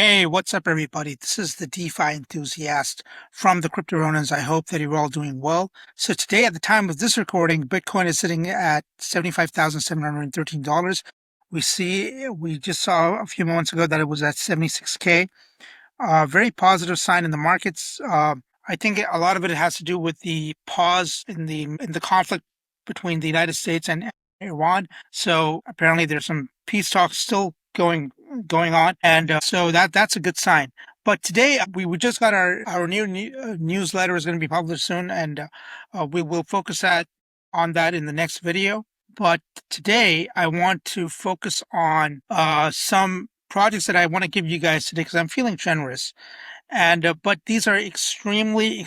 Hey, what's up, everybody? This is the DeFi enthusiast from the Crypto Ronins. I hope that you're all doing well. So today, at the time of this recording, Bitcoin is sitting at $75,713. We just saw a few moments ago that it was at 76K. Very positive sign in the markets. I think a lot of it has to do with the pause in the conflict between the United States and Iran. So apparently, there's some peace talks still going on, and so that's a good sign. But today we just got our newsletter is going to be published soon, and we will focus on that in the next video. But today I want to focus on some projects that I want to give you guys today because I'm feeling generous. And but these are extremely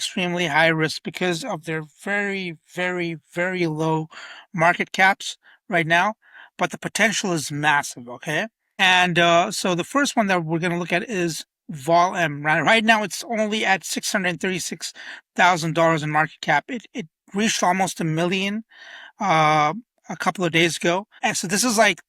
high risk because of their very low market caps right now. But the potential is massive. Okay, and so the first one that we're going to look at is Vol M. Right now, it's only at $636,000 in market cap. It reached almost a million uh, a couple of days ago, and so this is like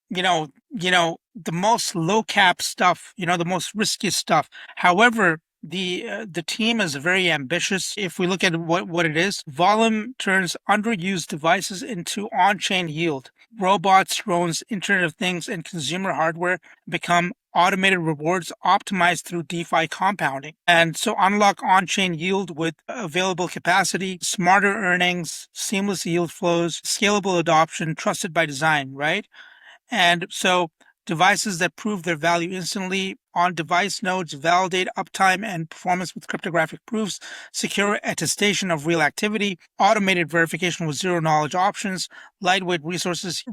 the most low cap stuff, the most riskiest stuff. However, the team is very ambitious. If we look at what it is, Volume turns underused devices into on-chain yield. Robots, drones, Internet of Things, and consumer hardware become automated rewards optimized through DeFi compounding. And so unlock on-chain yield with available capacity, smarter earnings, seamless yield flows, scalable adoption, trusted by design, right? And so devices that prove their value instantly on device nodes validate uptime and performance with cryptographic proofs, secure attestation of real activity, automated verification with zero knowledge options, lightweight resource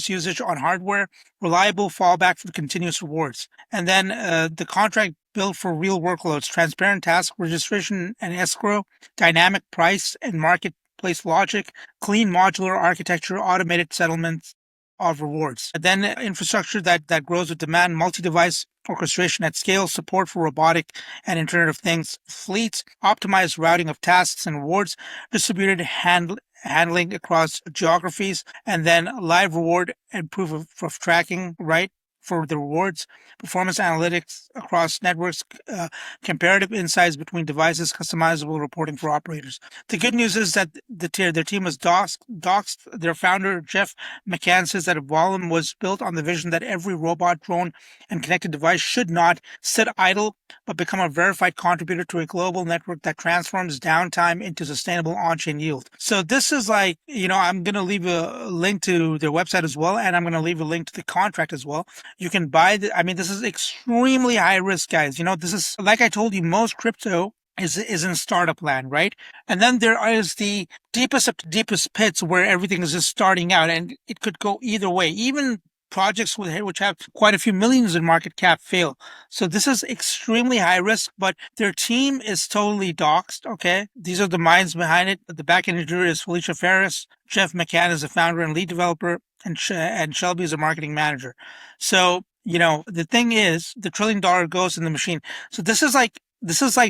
usage on hardware, reliable fallback for continuous rewards. And then the contract built for real workloads, transparent task registration and escrow, dynamic price and marketplace logic, clean modular architecture, automated settlements of rewards. And then infrastructure that grows with demand, multi-device orchestration at scale, support for robotic and Internet of Things fleets, optimized routing of tasks and rewards, distributed handling across geographies, and then live reward and proof of tracking, right? For the rewards, performance analytics across networks, comparative insights between devices, customizable reporting for operators. The good news is that their team was doxed. Their founder, Jeff McCann, says that Volume was built on the vision that every robot, drone, and connected device should not sit idle, but become a verified contributor to a global network that transforms downtime into sustainable on-chain yield. So this is like, I'm going to leave a link to their website as well, and I'm going to leave a link to the contract as well. You can buy this is extremely high risk, guys. This is, like I told you, most crypto is in startup land, right? And then there is the deepest pits where everything is just starting out, and it could go either way. Even projects which have quite a few millions in market cap fail. So this is extremely high risk, but their team is totally doxed. Okay, these are the minds behind it. The back-end engineer is Felicia Ferris. Jeff McCann is the founder and lead developer, and Shelby is a marketing manager. So the thing is, the $1 trillion goes in the machine. So this is like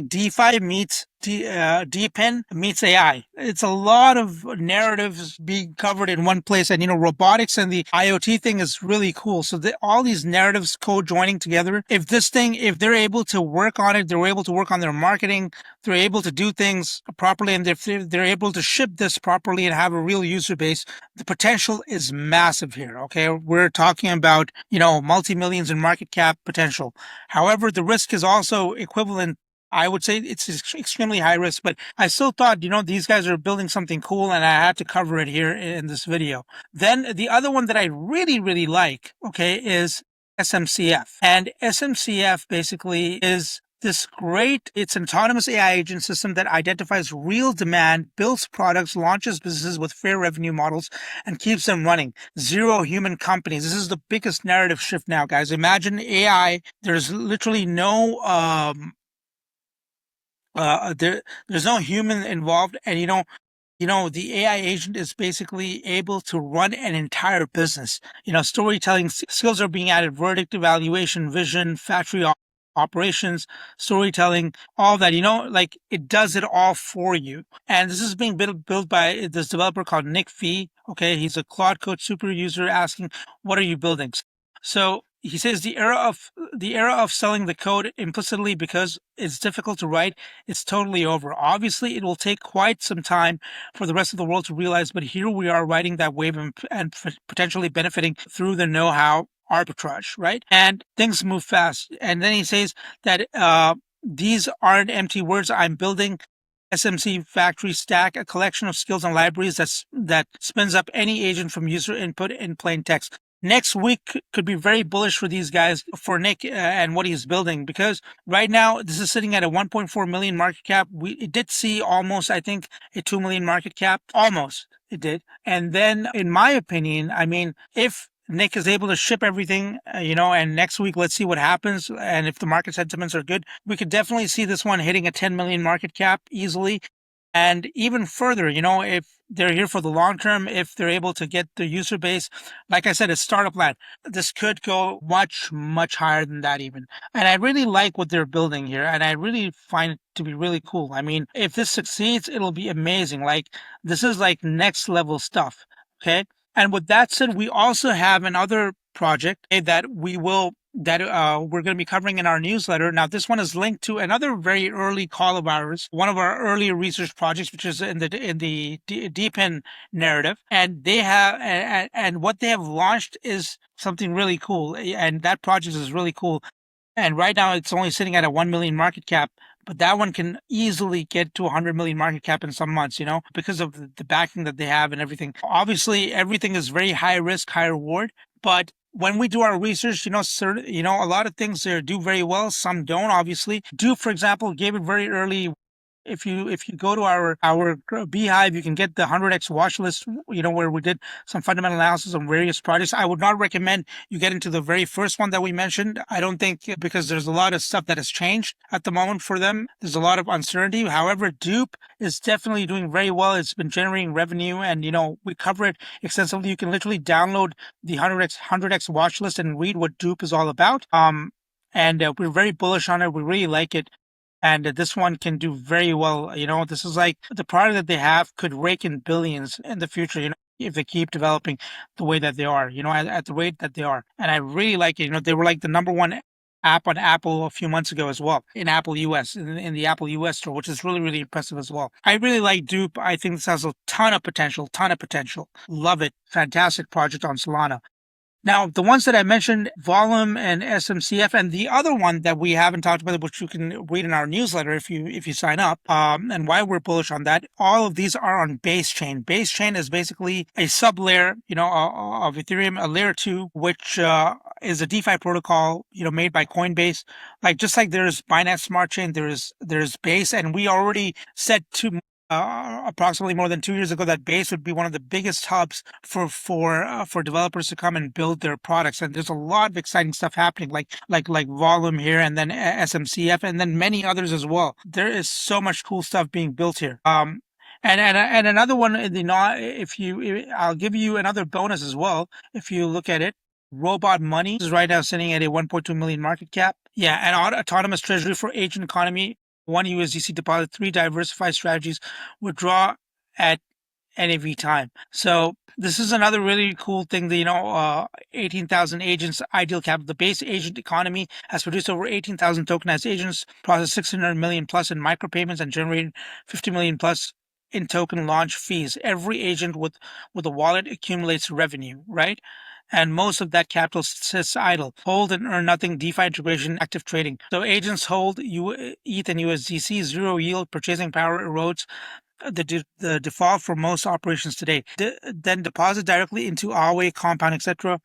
DeFi meets DePIN meets AI. It's a lot of narratives being covered in one place, and robotics and the IoT thing is really cool. So all these narratives co-joining together. If they're able to work on it, they're able to work on their marketing. They're able to do things properly, and if they're able to ship this properly and have a real user base, the potential is massive here. Okay, we're talking about multi-millions in market cap potential. However, the risk is also equivalent. I would say it's extremely high risk, but I still thought, these guys are building something cool, and I had to cover it here in this video. Then the other one that I really like, okay, is SMCF. And SMCF basically is it's an autonomous AI agent system that identifies real demand, builds products, launches businesses with fair revenue models, and keeps them running. Zero human companies. This is the biggest narrative shift now, guys. Imagine AI. There's literally no there's no human involved, and the AI agent is basically able to run an entire business. Storytelling skills are being added, verdict evaluation, vision, factory operations, storytelling, all that. Like it does it all for you. And this is being built by this developer called Nick V. Okay, he's a Claude Code super user asking, "What are you building?" So he says the era of selling the code implicitly because it's difficult to write, it's totally over. Obviously, it will take quite some time for the rest of the world to realize, but here we are riding that wave and potentially benefiting through the know-how arbitrage, right? And things move fast. And then he says that these aren't empty words. I'm building SMC factory stack, a collection of skills and libraries that spins up any agent from user input in plain text. Next week could be very bullish for these guys, for Nick and what he's building, because right now this is sitting at a 1.4 million market cap. It did see almost, I think, a 2 million market cap, almost it did. And then, in my opinion, I mean, if Nick is able to ship everything, and next week, let's see what happens. And if the market sentiments are good, we could definitely see this one hitting a 10 million market cap easily. And even further, if they're here for the long term, if they're able to get the user base, like I said, it's startup land. This could go much, much higher than that even. And I really like what they're building here. And I really find it to be really cool. I mean, if this succeeds, it'll be amazing. Like, this is like next level stuff. Okay. And with that said, we also have another project that we're going to be covering in our newsletter. Now, this one is linked to another very early call of ours, one of our earlier research projects, which is in the deepen narrative, and they have and what they have launched is something really cool, and that project is really cool. And right now, it's only sitting at a 1 million market cap, but that one can easily get to 100 million market cap in some months, because of the backing that they have and everything. Obviously, everything is very high risk, high reward, but when we do our research, a lot of things there do very well. Some don't, obviously. Dupe, for example, gave it very early. If you go to our Beehive, you can get the 100x watch list, where we did some fundamental analysis on various projects. I would not recommend you get into the very first one that we mentioned. I don't think, because there's a lot of stuff that has changed at the moment for them. There's a lot of uncertainty. However, Dupe is definitely doing very well. It's been generating revenue, and we cover it extensively. You can literally download the 100x watch list and read what Dupe is all about. And we're very bullish on it. We really like it. And this one can do very well. This is like the product that they have could rake in billions in the future, if they keep developing the way that they are, at the rate that they are. And I really like it. They were like the number one app on Apple a few months ago as well, in Apple US, in the Apple US store, which is really, really impressive as well. I really like Dupe. I think this has a ton of potential. Love it. Fantastic project on Solana. Now, the ones that I mentioned, Volume and SMCF, and the other one that we haven't talked about, which you can read in our newsletter if you sign up, and why we're bullish on that. All of these are on Base Chain. Base Chain is basically a sub-layer, of Ethereum, a layer 2, which is a DeFi protocol, made by Coinbase. Just like there's Binance Smart Chain, there's Base, and we already said approximately more than 2 years ago that Base would be one of the biggest hubs for developers to come and build their products. And there's a lot of exciting stuff happening, like Volume here, and then SMCF, and then many others as well. There is so much cool stuff being built here. And another one, I'll give you another bonus as well. If you look at it, Robot Money is right now sitting at a 1.2 million market cap. Yeah, and autonomous treasury for agent economy. 1 USDC deposit, 3 diversified strategies, withdraw at NAV time. So this is another really cool thing that, 18,000 agents, ideal capital. The base agent economy has produced over 18,000 tokenized agents, processed 600 million plus in micropayments, and generated 50 million plus in token launch fees. Every agent with a wallet accumulates revenue, right? And most of that capital sits idle. Hold and earn nothing, DeFi integration, active trading. So agents hold ETH and USDC, zero yield, purchasing power erodes the default for most operations today. Then deposit directly into Aave, Compound, etc.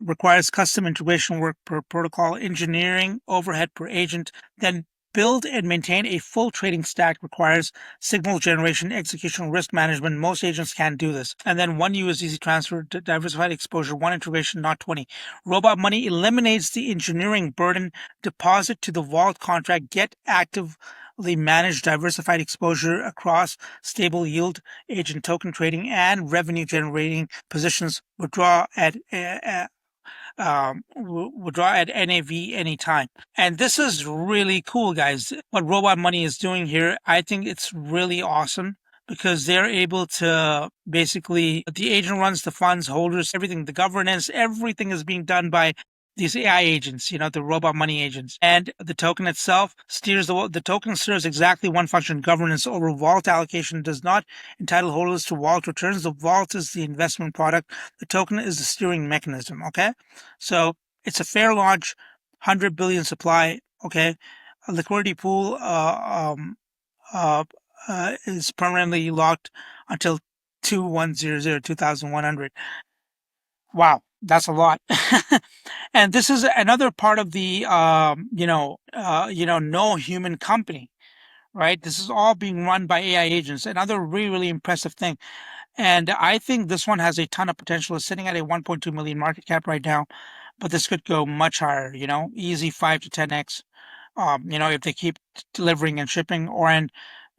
Requires custom integration work per protocol, engineering overhead per agent. Then build and maintain a full trading stack requires signal generation, execution, risk management. Most agents can't do this. And then 1 USDC transfer, diversified exposure, 1 integration, not 20. Robot Money eliminates the engineering burden. Deposit to the vault contract, get actively managed diversified exposure across stable yield, agent token trading, and revenue generating positions. Withdraw at NAV anytime. And this is really cool, guys. What Robot Money is doing here, I think it's really awesome, because they're able to basically, the agent runs the funds, holders, everything, the governance, everything is being done by these AI agents, the robot money agents. And the token itself steers the token serves exactly one function: governance over vault allocation. Does not entitle holders to vault returns. The vault is the investment product. The token is the steering mechanism. Okay. So it's a fair launch, 100 billion supply. Okay. A liquidity pool is permanently locked until 2100. Wow, that's a lot. And this is another part of the no human company, right? This is all being run by AI agents. Another really, really impressive thing. And I think this one has a ton of potential. It's sitting at a 1.2 million market cap right now, but this could go much higher, easy 5 to 10x. If they keep delivering and shipping, and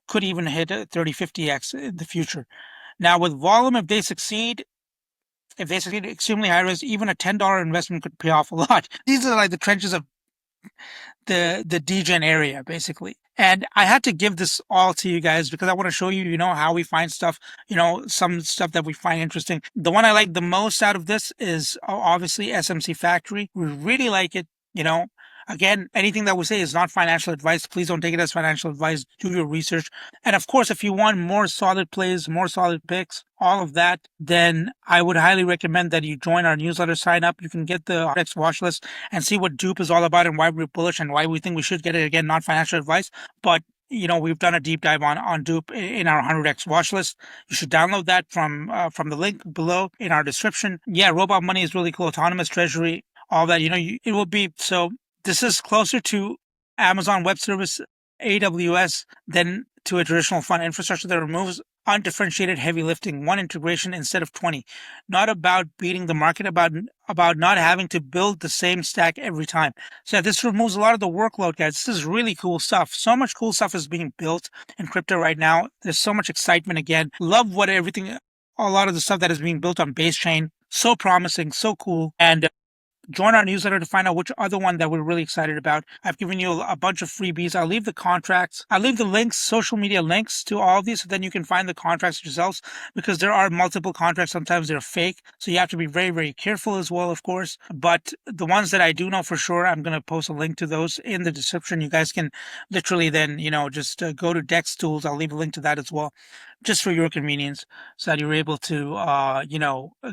could even hit 30, 50x in the future. Now with volume, if they succeed extremely high risk, even a $10 investment could pay off a lot. These are like the trenches of the degen area, basically. And I had to give this all to you guys because I want to show you, how we find stuff, some stuff that we find interesting. The one I like the most out of this is obviously SMC Factory. We really like it, you know. Again, anything that we say is not financial advice. Please don't take it as financial advice. Do your research. And of course, if you want more solid plays, more solid picks, all of that, then I would highly recommend that you join our newsletter, sign up. You can get the next watch list and see what dupe is all about and why we're bullish and why we think we should get it. Again, not financial advice, but we've done a deep dive on dupe in our 100x watch list. You should download that from the link below in our description. Yeah, robot money is really cool. Autonomous treasury, all that. It will be so. This is closer to Amazon Web Service, AWS, than to a traditional fund infrastructure that removes undifferentiated heavy lifting, one integration instead of 20. Not about beating the market, about not having to build the same stack every time. So this removes a lot of the workload, guys. This is really cool stuff. So much cool stuff is being built in crypto right now. There's so much excitement again. Love a lot of the stuff that is being built on base chain. So promising, so cool. And join our newsletter to find out which other one that we're really excited about. I've given you a bunch of freebies. I'll leave the contracts. I'll leave the links, social media links to all of these, so then you can find the contracts yourselves, because there are multiple contracts. Sometimes they're fake. So you have to be very, very careful as well, of course. But the ones that I do know for sure, I'm going to post a link to those in the description. You guys can literally then, just go to Dex Tools. I'll leave a link to that as well, just for your convenience, so that you're able to,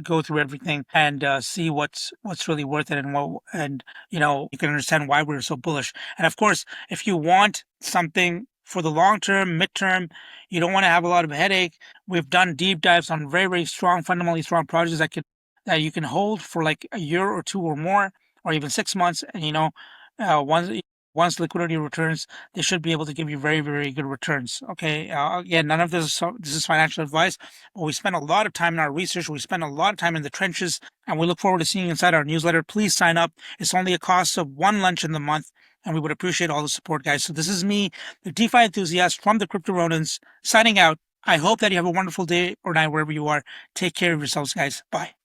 go through everything and see what's really worth it, and you can understand why we're so bullish. And of course, if you want something for the long term, midterm, you don't want to have a lot of headache. We've done deep dives on very, very strong, fundamentally strong projects that you can hold for like a year or two or more, or even 6 months. And once liquidity returns, they should be able to give you very, very good returns. Okay. Again, none of this is financial advice, but we spend a lot of time in our research. We spend a lot of time in the trenches, and we look forward to seeing you inside our newsletter. Please sign up. It's only a cost of one lunch in the month, and we would appreciate all the support, guys. So this is me, the DeFi enthusiast from the Crypto Ronins, signing out. I hope that you have a wonderful day or night wherever you are. Take care of yourselves, guys. Bye.